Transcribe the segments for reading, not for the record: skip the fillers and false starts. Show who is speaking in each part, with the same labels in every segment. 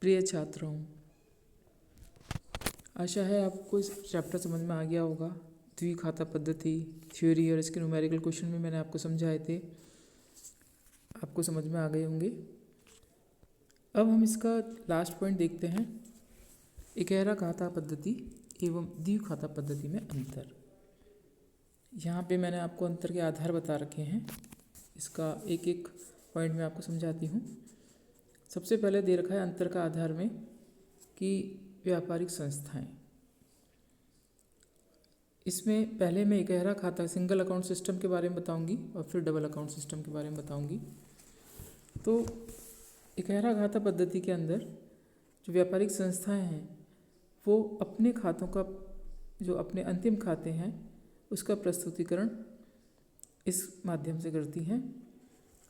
Speaker 1: प्रिय छात्रों, आशा है आपको इस चैप्टर समझ में आ गया होगा। द्विघाता पद्धति थ्योरी और इसके न्यूमेरिकल क्वेश्चन में मैंने आपको समझाए थे, आपको समझ में आ गए होंगे। अब हम इसका लास्ट पॉइंट देखते हैं, इकहरा घाता पद्धति एवं द्विघाता पद्धति में अंतर। यहाँ पे मैंने आपको अंतर के आधार बता रखे हैं, इसका एक एक पॉइंट मैं आपको समझाती हूँ। सबसे पहले दे रखा है अंतर का आधार में कि व्यापारिक संस्थाएं। इसमें पहले मैं इकहरा खाता सिंगल अकाउंट सिस्टम के बारे में बताऊंगी और फिर डबल अकाउंट सिस्टम के बारे में बताऊंगी। तो इकहरा खाता पद्धति के अंदर जो व्यापारिक संस्थाएं हैं वो अपने खातों का जो अपने अंतिम खाते हैं उसका प्रस्तुतिकरण इस माध्यम से करती हैं,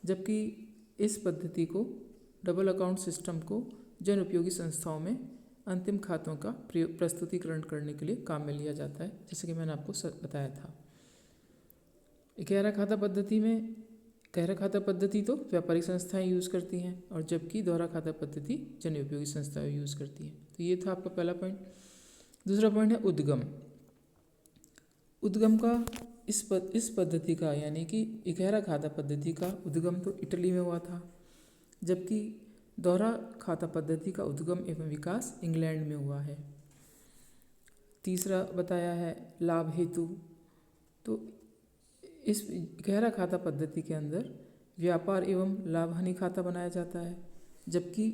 Speaker 1: जबकि इस पद्धति को डबल अकाउंट सिस्टम को जन उपयोगी संस्थाओं में अंतिम खातों का प्रस्तुतिकरण करने के लिए काम में लिया जाता है, जैसे कि मैंने आपको बताया था। इकहरा खाता पद्धति तो व्यापारिक संस्थाएं यूज़ करती हैं और जबकि दोहरा खाता पद्धति जन उपयोगी संस्थाएं यूज़ करती हैं। तो ये था आपका पहला पॉइंट। दूसरा पॉइंट है उद्गम। उद्गम का इस पद्धति का यानी कि इकहरा खाता पद्धति का उद्गम तो इटली में हुआ था, जबकि दोहरा खाता पद्धति का उद्गम एवं विकास इंग्लैंड में हुआ है। तीसरा बताया है लाभ हेतु। तो इस इकहरा खाता पद्धति के अंदर व्यापार एवं लाभ हानि खाता बनाया जाता है, जबकि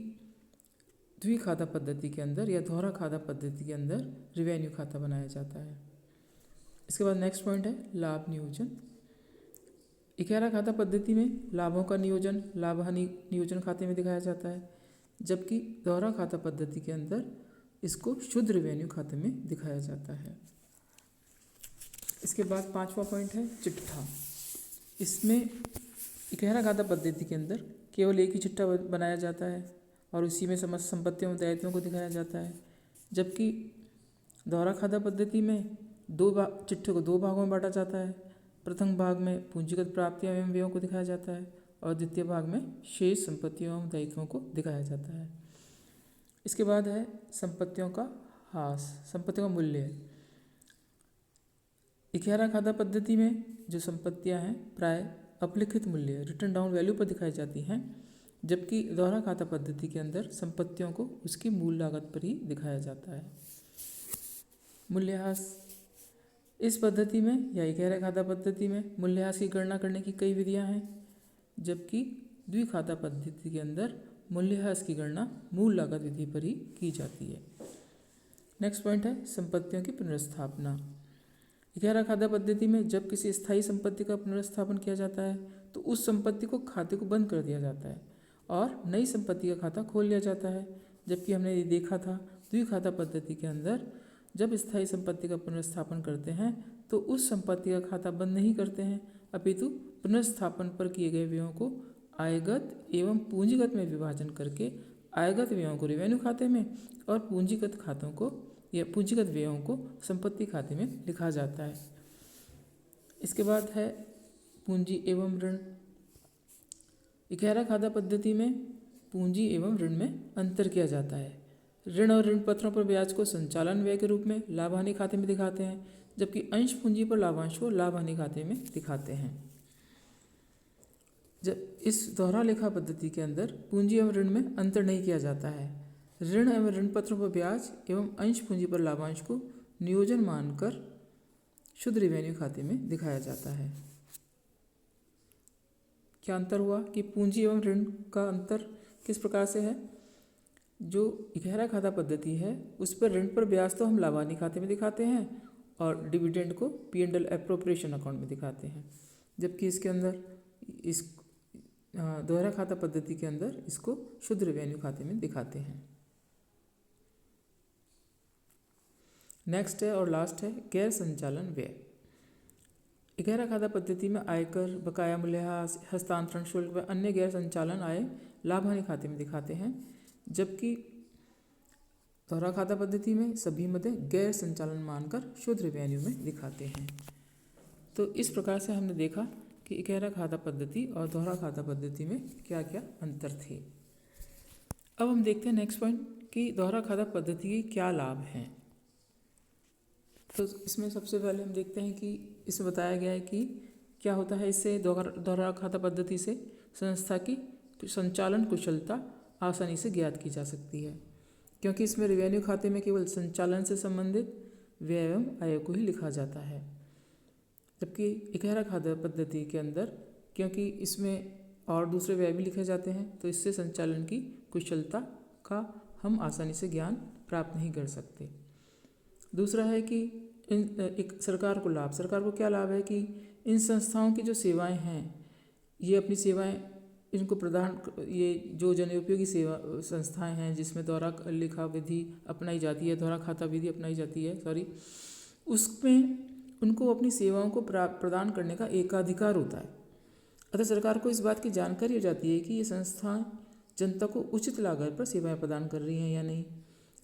Speaker 1: द्विखाता पद्धति के अंदर या दोहरा खाता पद्धति के अंदर रिवेन्यू खाता बनाया जाता है। इसके बाद नेक्स्ट पॉइंट है लाभ नियोजन। इकहरा खाता पद्धति में लाभों का नियोजन लाभ हानि नियोजन खाते में दिखाया जाता है, जबकि दोहरा खाता पद्धति के अंदर इसको शुद्ध रिवेन्यू खाते में दिखाया जाता है। इसके बाद पांचवा पॉइंट है चिट्ठा। इसमें इकहरा खाता पद्धति के अंदर केवल एक ही चिट्ठा बनाया जाता है और उसी में समस्त संपत्तियों और दायित्वों को दिखाया जाता है, जबकि दोहरा खाता पद्धति में चिट्ठे को दो भागों में बांटा जाता है। प्रथम भाग में पूंजीगत प्राप्तियां एवं व्ययों को दिखाया जाता है और द्वितीय भाग में शेष संपत्तियों एवं दायित्वों को दिखाया जाता है। इसके बाद है संपत्तियों का ह्रास, संपत्तियों का मूल्य। इकहरा खाता पद्धति में जो संपत्तियां हैं प्राय अपलिखित मूल्य रिटन डाउन वैल्यू पर दिखाई जाती हैं, जबकि दोहरा खाता पद्धति के अंदर संपत्तियों को उसकी मूल लागत पर ही दिखाया जाता है। मूल्यह्रास। इस पद्धति में या इकहरा खाता पद्धति में मूल्यह्रास की गणना करने की कई विधियां हैं, जबकि द्विखाता पद्धति के अंदर मूल्यह्रास की गणना मूल लागत विधि पर ही की जाती है। नेक्स्ट पॉइंट है संपत्तियों की पुनर्स्थापना। इकहरा खाता पद्धति में जब किसी स्थायी संपत्ति का पुनर्स्थापन किया जाता है तो उस संपत्ति को खाते को बंद कर दिया जाता है और नई संपत्ति का खाता खोल लिया जाता है, जबकि हमने ये देखा था द्विखाता पद्धति के अंदर जब स्थायी संपत्ति का पुनर्स्थापन करते हैं तो उस संपत्ति का खाता बंद नहीं करते हैं, अपितु पुनर्स्थापन पर किए गए व्ययों को आयगत एवं पूंजीगत में विभाजन करके आयगत व्ययों को रिवेन्यू खाते में और पूंजीगत खातों को या पूंजीगत व्ययों को संपत्ति खाते में लिखा जाता है। इसके बाद है पूंजी एवं ऋण। इकहरा खाता पद्धति में पूंजी एवं ऋण में अंतर किया जाता है। ऋण और ऋण पत्रों पर ब्याज को संचालन व्यय के रूप में लाभ हानि खाते में दिखाते हैं, जबकि अंश पूंजी पर लाभांश को लाभ हानि खाते में दिखाते हैं। जब इस दोहरा लेखा पद्धति के अंदर पूंजी एवं ऋण में अंतर नहीं किया जाता है। ऋण एवं ऋण पत्रों पर ब्याज एवं अंश पूंजी पर लाभांश को नियोजन मानकर शुद्ध रिवेन्यू खाते में दिखाया जाता है। क्या अंतर हुआ कि पूंजी एवं ऋण का अंतर किस प्रकार से है। जो इकहरा खाता पद्धति है उस पर ऋण पर ब्याज तो हम लाभ हानि खाते में दिखाते हैं और डिविडेंड को P&L एप्रोप्रिएशन अकाउंट में दिखाते हैं, जबकि इसके अंदर इस दोहरा खाता पद्धति के अंदर इसको शुद्ध रिवेन्यू खाते में दिखाते हैं। नेक्स्ट है और लास्ट है गैर संचालन व्यय। इकहरा खाता पद्धति में आयकर बकाया मूल्यह्रास हस्तांतरण शुल्क व अन्य गैर संचालन आय लाभ हानि खाते में दिखाते हैं, जबकि दोहरा खाता पद्धति में सभी मदें गैर संचालन मानकर शुद्ध रिवेन्यू में दिखाते हैं। तो इस प्रकार से हमने देखा कि इकहरा खाता पद्धति और दोहरा खाता पद्धति में क्या क्या अंतर थे। अब हम देखते हैं नेक्स्ट पॉइंट कि दोहरा खाता पद्धति के क्या लाभ हैं। तो इसमें सबसे पहले हम देखते हैं कि इसमें बताया गया है कि क्या होता है। इससे दोहरा खाता पद्धति से संस्था की संचालन कुशलता आसानी से ज्ञात की जा सकती है, क्योंकि इसमें रेवेन्यू खाते में केवल संचालन से संबंधित व्यय एवं आय को ही लिखा जाता है, जबकि इकहरा खाता पद्धति के अंदर क्योंकि इसमें और दूसरे व्यय भी लिखे जाते हैं, तो इससे संचालन की कुशलता का हम आसानी से ज्ञान प्राप्त नहीं कर सकते। दूसरा है कि एक सरकार को क्या लाभ है कि इन संस्थाओं की जो सेवाएं हैं, ये अपनी सेवाएं इनको प्रदान, ये जो जनोपयोगी सेवा संस्थाएं हैं जिसमें दोहरा लेखा विधि अपनाई जाती है, दोहरा खाता विधि अपनाई जाती है उसमें उनको अपनी सेवाओं को प्रदान करने का एकाधिकार होता है। अतः सरकार को इस बात की जानकारी हो जाती है कि ये संस्थाएं जनता को उचित लागत पर सेवाएं प्रदान कर रही हैं या नहीं,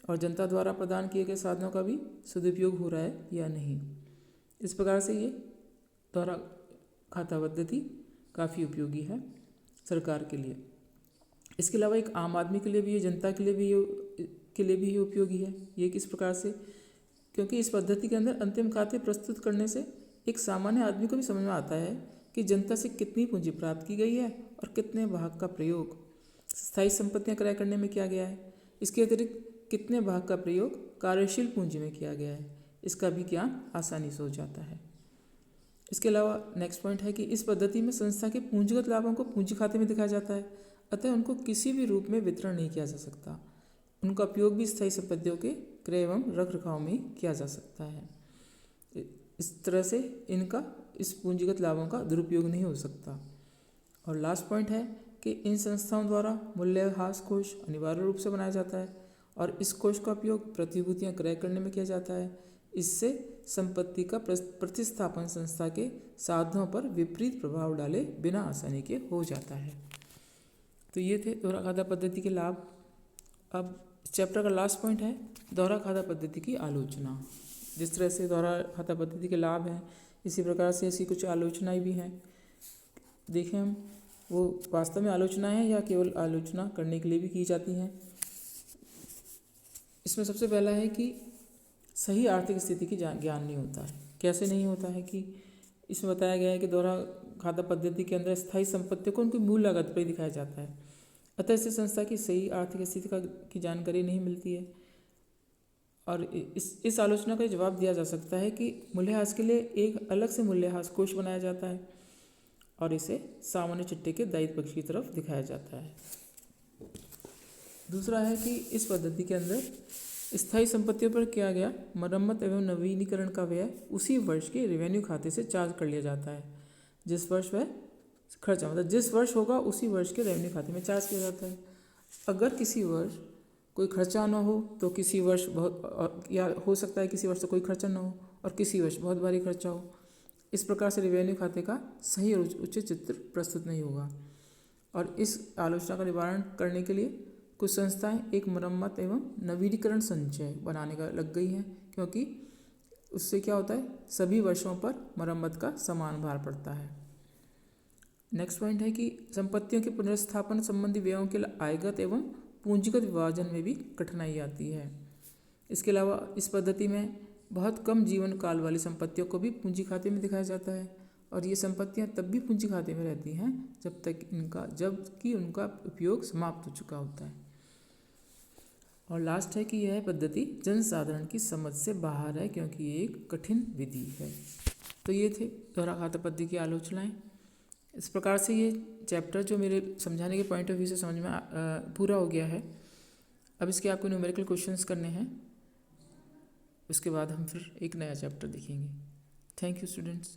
Speaker 1: और जनता द्वारा प्रदान किए गए साधनों का भी सदुपयोग हो रहा है या नहीं। इस प्रकार से ये दोहरा खाता पद्धति काफ़ी उपयोगी है सरकार के लिए। इसके अलावा एक आम आदमी के लिए भी, ये जनता के लिए भी ये उपयोगी है। ये किस प्रकार से, क्योंकि इस पद्धति के अंदर अंतिम खाते प्रस्तुत करने से एक सामान्य आदमी को भी समझ में आता है कि जनता से कितनी पूंजी प्राप्त की गई है और कितने भाग का प्रयोग स्थायी संपत्तियां क्रय करने में किया गया है। इसके अतिरिक्त कितने भाग का प्रयोग कार्यशील पूंजी में किया गया है, इसका भी ज्ञान आसानी से हो जाता है। इसके अलावा नेक्स्ट पॉइंट है कि इस पद्धति में संस्था के पूंजीगत लाभों को पूंजी खाते में दिखाया जाता है, अतः उनको किसी भी रूप में वितरण नहीं किया जा सकता। उनका उपयोग भी स्थायी संपत्तियों के क्रय एवं रख रखाव में किया जा सकता है। इस तरह से इनका इस पूंजीगत लाभों का दुरुपयोग नहीं हो सकता। और लास्ट पॉइंट है कि इन संस्थाओं द्वारा मूल्यह्रास कोष अनिवार्य रूप से बनाया जाता है और इस कोष का उपयोग प्रतिभूतियां क्रय करने में किया जाता है। इससे संपत्ति का प्रतिस्थापन संस्था के साधनों पर विपरीत प्रभाव डाले बिना आसानी के हो जाता है। तो ये थे दोहरा खाता पद्धति के लाभ। अब चैप्टर का लास्ट पॉइंट है दोहरा खाता पद्धति की आलोचना। जिस तरह से दोहरा खाता पद्धति के लाभ हैं, इसी प्रकार से ऐसी कुछ आलोचनाएं भी हैं। देखें हम वो वास्तव में आलोचना है या केवल आलोचना करने के लिए भी की जाती हैं। इसमें सबसे पहला है कि सही आर्थिक स्थिति की ज्ञान नहीं होता है। कैसे नहीं होता है कि इसमें बताया गया है कि दोहरा खाता पद्धति के अंदर स्थायी संपत्तियों को उनकी मूल लागत पर ही दिखाया जाता है, अतः इससे संस्था की सही आर्थिक स्थिति की जानकारी नहीं मिलती है। और इस आलोचना का जवाब दिया जा सकता है कि मूल्यह्रास के लिए एक अलग से मूल्यह्रास कोष बनाया जाता है और इसे सामान्य चिट्ठे के दायित्व पक्ष की तरफ दिखाया जाता है। दूसरा है कि इस पद्धति के अंदर स्थायी संपत्तियों पर किया गया मरम्मत एवं नवीनीकरण का व्यय उसी वर्ष के रेवेन्यू खाते से चार्ज कर लिया जाता है जिस वर्ष वह खर्चा, मतलब जिस वर्ष होगा उसी वर्ष के रेवेन्यू खाते में चार्ज किया जाता है। अगर किसी वर्ष कोई खर्चा ना हो तो किसी वर्ष बहुत, या हो सकता है किसी वर्ष तो कोई खर्चा ना हो और किसी वर्ष बहुत भारी खर्चा हो। इस प्रकार से रेवेन्यू खाते का सही और उचित चित्र प्रस्तुत नहीं होगा। और इस आलोचना का निवारण करने के लिए कुछ संस्थाएं एक मरम्मत एवं नवीनीकरण संचय बनाने का लग गई हैं, क्योंकि उससे क्या होता है सभी वर्षों पर मरम्मत का समान भार पड़ता है। नेक्स्ट पॉइंट है कि संपत्तियों के पुनर्स्थापन संबंधी व्ययों के आयगत एवं पूंजीगत विभाजन में भी कठिनाई आती है। इसके अलावा इस पद्धति में बहुत कम जीवन काल वाली संपत्तियों को भी पूंजी खाते में दिखाया जाता है और ये संपत्तियां तब भी पूंजी खाते में रहती हैं जबकि उनका उपयोग समाप्त हो चुका होता है। और लास्ट है कि यह पद्धति जनसाधारण की समझ से बाहर है क्योंकि ये एक कठिन विधि है। तो ये थे दोहरा खाता पद्धति की आलोचनाएं। इस प्रकार से ये चैप्टर जो मेरे समझाने के पॉइंट ऑफ व्यू से समझ में पूरा हो गया है। अब इसके आपको न्यूमेरिकल क्वेश्चंस करने हैं, उसके बाद हम फिर एक नया चैप्टर देखेंगे। Thank you students.